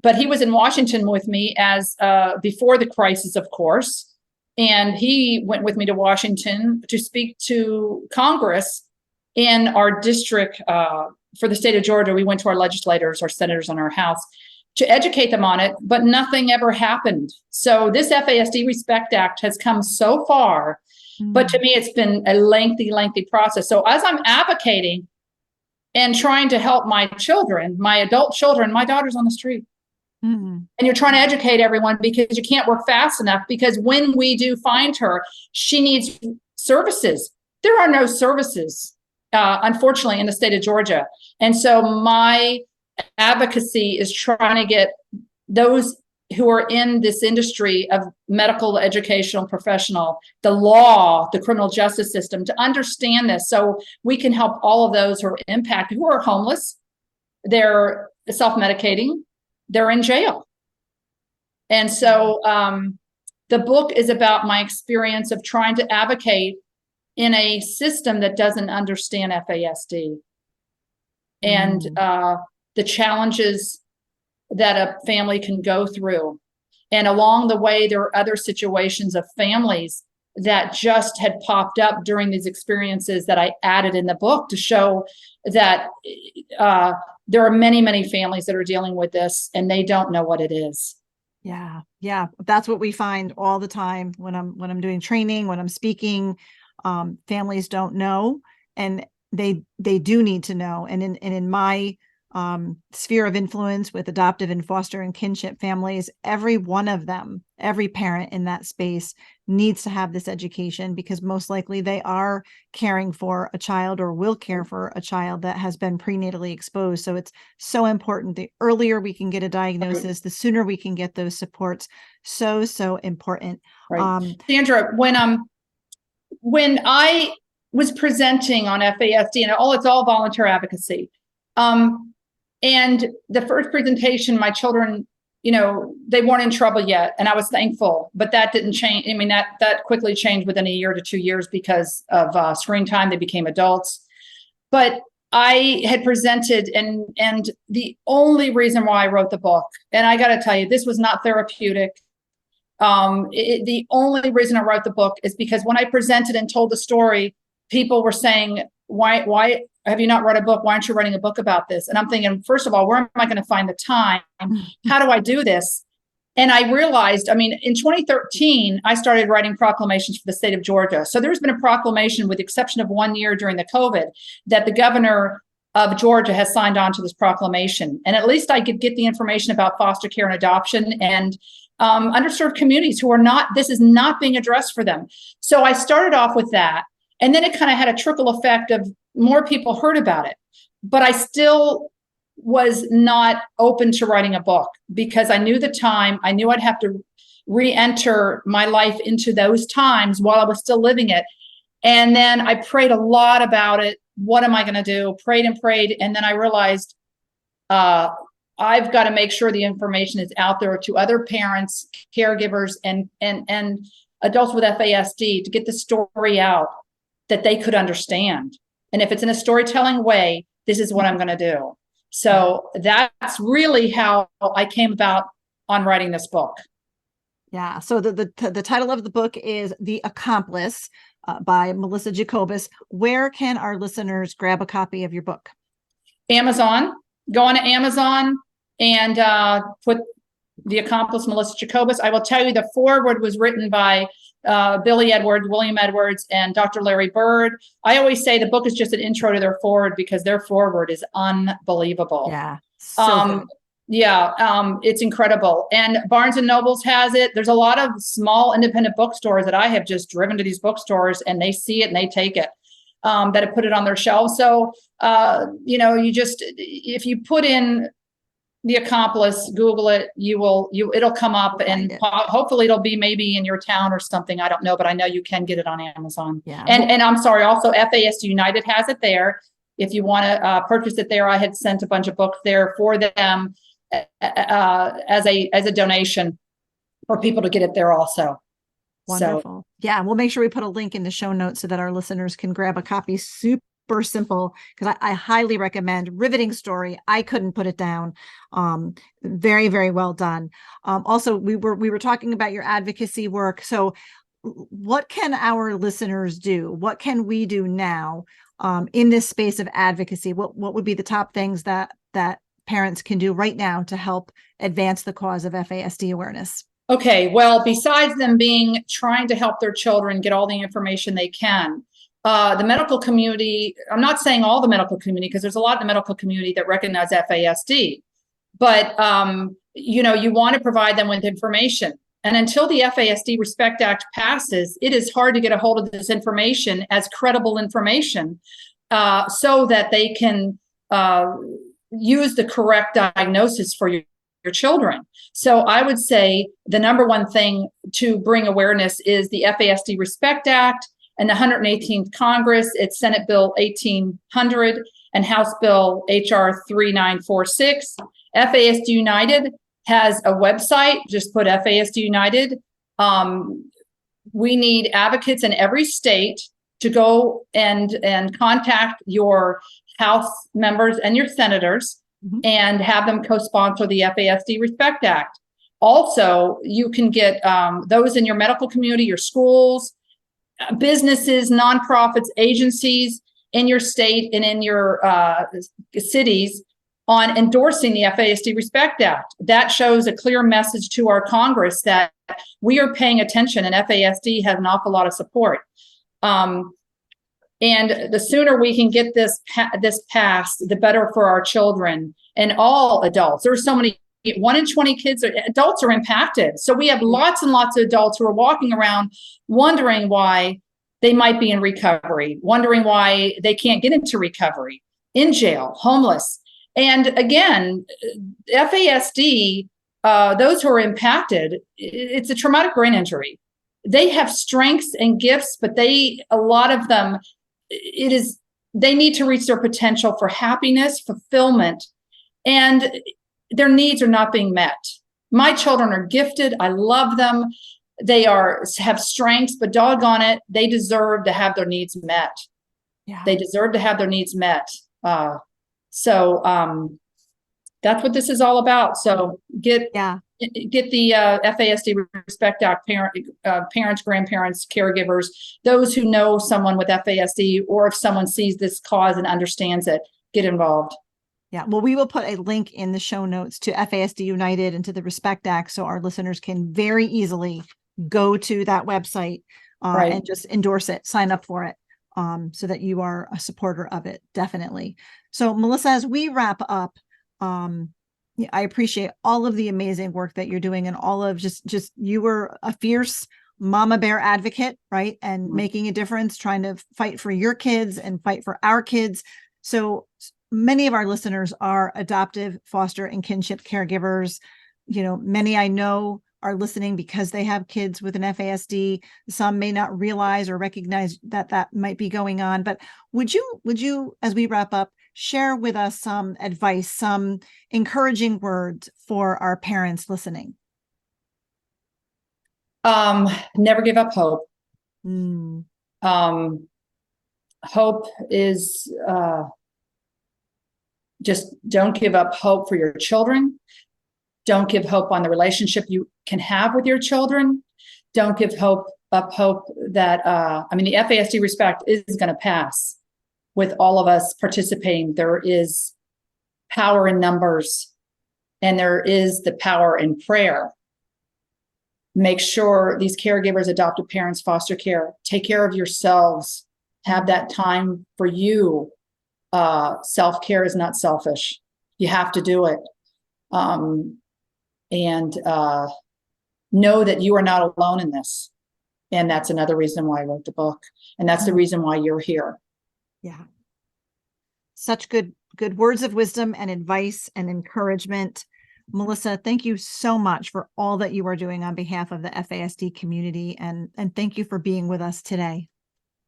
But he was in Washington with me as before the crisis, of course. And he went with me to Washington to speak to Congress in our district for the state of Georgia. We went to our legislators, our senators in our House, to educate them on it, but nothing ever happened. So this FASD Respect Act has come so far, but to me, it's been a lengthy process. So as I'm advocating and trying to help my children, my adult children, my daughter's on the street. Mm-hmm. And you're trying to educate everyone because you can't work fast enough, because when we do find her, she needs services. There are no services, unfortunately, in the state of Georgia. And so my advocacy is trying to get those who are in this industry of medical, educational, professional, the law, the criminal justice system, to understand this, so we can help all of those who are impacted, who are homeless, they're self-medicating, they're in jail. And so the book is about my experience of trying to advocate in a system that doesn't understand FASD and the challenges that a family can go through. And along the way, there are other situations of families that just had popped up during these experiences that I added in the book to show that there are many families that are dealing with this and they don't know what it is. Yeah. That's what we find all the time when I'm doing training, when I'm speaking. Families don't know, and they do need to know. And in my sphere of influence with adoptive and foster and kinship families. Every one of them, every parent in that space needs to have this education, because most likely they are caring for a child or will care for a child that has been prenatally exposed. So it's so important. The earlier we can get a diagnosis, the sooner we can get those supports. So important. Right. Sandra, when I was presenting on FASD, and it's all volunteer advocacy. And the first presentation, my children, they weren't in trouble yet, and I was thankful, but that didn't change. I mean, that quickly changed within a year to 2 years because of screen time. They became adults. But I had presented, and the only reason why I wrote the book, and I got to tell you, this was not therapeutic. The only reason I wrote the book is because when I presented and told the story, people were saying, why have you not read a book? Why aren't you writing a book about this? And I'm thinking, first of all, where am I going to find the time? How do I do this? And I realized, in 2013, I started writing proclamations for the state of Georgia. So there's been a proclamation, with the exception of 1 year during the COVID, that the governor of Georgia has signed on to this proclamation. And at least I could get the information about foster care and adoption and underserved communities who this is not being addressed for them. So I started off with that. And then it kind of had a trickle effect of more people heard about it. But I still was not open to writing a book because I knew the time. I knew I'd have to re-enter my life into those times while I was still living it. And then I prayed a lot about it. What am I going to do? Prayed and prayed. And then I realized I've got to make sure the information is out there to other parents, caregivers, and adults with FASD to get the story out that they could understand. And if it's in a storytelling way, this is what I'm going to do. So that's really how I came about on writing this book. Yeah. So the title of the book is The Accomplice by Melissa Jacobus. Where can our listeners grab a copy of your book? Amazon. Go on to Amazon and put The Accomplice, Melissa Jacobus. I will tell you the foreword was written by Billy Edwards, William Edwards, and Dr. Larry Bird. I always say the book is just an intro to their foreword because their foreword is unbelievable. Yeah. So it's incredible. And Barnes and Nobles has it. There's a lot of small independent bookstores that I have just driven to these bookstores, and they see it and they take it, that have put it on their shelves. So, if you put in The Accomplice, Google it, it'll come up, and hopefully it'll be maybe in your town or something. I don't know, but I know you can get it on Amazon. Yeah. And I'm sorry, also FASD United has it there. If you want to purchase it there, I had sent a bunch of books there for them as a donation for people to get it there also. Wonderful. So, yeah, we'll make sure we put a link in the show notes so that our listeners can grab a copy. Super simple, because I highly recommend. Riveting story. I couldn't put it down. Very, very well done. Also, we were talking about your advocacy work. So what can our listeners do? What can we do now in this space of advocacy? What would be the top things that parents can do right now to help advance the cause of FASD awareness? Okay, well, besides them trying to help their children get all the information they can, the medical community, I'm not saying all the medical community, because there's a lot of the medical community that recognize FASD, but you want to provide them with information. And until the FASD Respect Act passes, it is hard to get a hold of this information as credible information so that they can use the correct diagnosis for your children. So I would say the number one thing to bring awareness is the FASD Respect Act and the 118th Congress. It's Senate Bill 1800 and House Bill HR 3946. FASD United has a website. Just put FASD United. We need advocates in every state to go and contact your House members and your senators and have them co-sponsor the FASD Respect Act. Also, you can get those in your medical community, your schools, businesses, nonprofits, agencies in your state and in your cities on endorsing the FASD Respect Act. That shows a clear message to our Congress that we are paying attention, and FASD has an awful lot of support. And the sooner we can get this passed, the better for our children and all adults. There's so many, 1 in 20 kids, adults are impacted. So we have lots and lots of adults who are walking around wondering why they might be in recovery, wondering why they can't get into recovery, in jail, homeless. And again, FASD, those who are impacted, it's a traumatic brain injury. They have strengths and gifts, but a lot of them, they need to reach their potential for happiness, fulfillment, and their needs are not being met. My children are gifted. I love them. They have strengths, but doggone it, they deserve to have their needs met. Yeah. They deserve to have their needs met. So that's what this is all about. So get the FASD Respect Act, parents, grandparents, caregivers, those who know someone with FASD, or if someone sees this cause and understands it, get involved. Yeah, well, we will put a link in the show notes to FASD United and to the Respect Act, so our listeners can very easily go to that website and just endorse it, sign up for it, so that you are a supporter of it, definitely. So, Melissa, as we wrap up, I appreciate all of the amazing work that you're doing, and all of just you were a fierce mama bear advocate, right? And making a difference, trying to fight for your kids and fight for our kids. So many of our listeners are adoptive, foster, and kinship caregivers. Many I know are listening because they have kids with an FASD. Some may not realize or recognize that might be going on. But would you, as we wrap up, share with us some advice, some encouraging words for our parents listening? Never give up hope. Hope is just don't give up hope for your children. Don't give hope on the relationship you can have with your children. Don't give up hope that, the FASD Respect is going to pass with all of us participating. There is power in numbers, and there is the power in prayer. Make sure these caregivers, adoptive parents, foster care, take care of yourselves. Have that time for you. Self-care is not selfish. You have to do it. And know that you are not alone in this. And that's another reason why I wrote the book. And that's the reason why you're here. Yeah. Such good words of wisdom and advice and encouragement. Melissa, thank you so much for all that you are doing on behalf of the FASD community. And thank you for being with us today.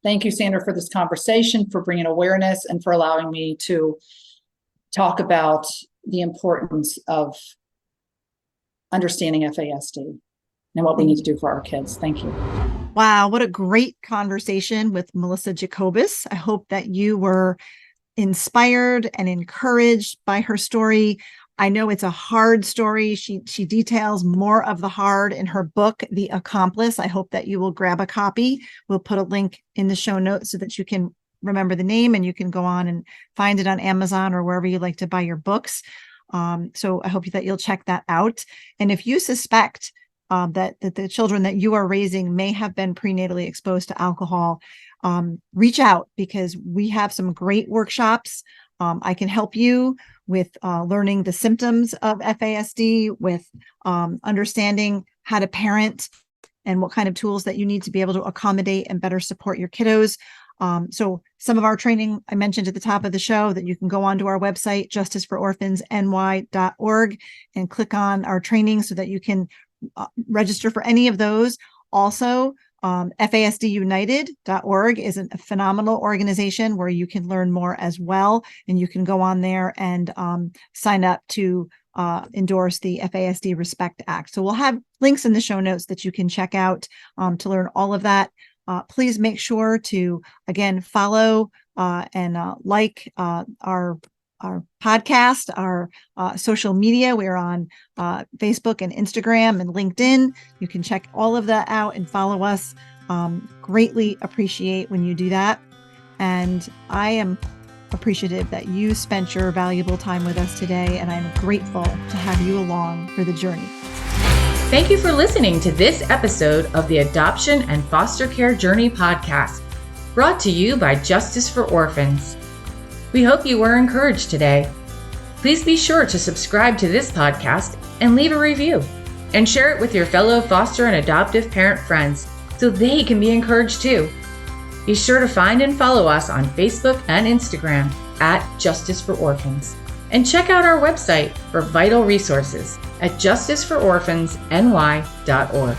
Thank you, Sandra, for this conversation, for bringing awareness, and for allowing me to talk about the importance of understanding FASD and what we need to do for our kids. Thank you. Wow, what a great conversation with Melissa Jacobus. I hope that you were inspired and encouraged by her story. I know it's a hard story. She details more of the hard in her book, The Accomplice. I hope that you will grab a copy. We'll put a link in the show notes so that you can remember the name, and you can go on and find it on Amazon or wherever you like to buy your books. So I hope that you'll check that out. And if you suspect that the children that you are raising may have been prenatally exposed to alcohol, reach out, because we have some great workshops. I can help you with learning the symptoms of FASD, with understanding how to parent and what kind of tools that you need to be able to accommodate and better support your kiddos. So some of our training I mentioned at the top of the show, that you can go onto our website, justicefororphans.ny.org, and click on our training so that you can register for any of those. Also, FASDunited.org is a phenomenal organization where you can learn more as well. And you can go on there and sign up to endorse the FASD Respect Act. So we'll have links in the show notes that you can check out to learn all of that. Please make sure to, again, follow and like our podcast, our social media. We're on Facebook and Instagram and LinkedIn. You can check all of that out and follow us. Greatly appreciate when you do that. And I am appreciative that you spent your valuable time with us today, and I'm grateful to have you along for the journey. Thank you for listening to this episode of the Adoption and Foster Care Journey podcast. brought to you by Justice for Orphans. We hope you were encouraged today. Please be sure to subscribe to this podcast and leave a review, and share it with your fellow foster and adoptive parent friends so they can be encouraged too. Be sure to find and follow us on Facebook and Instagram at Justice for Orphans, and check out our website for vital resources at justicefororphansny.org.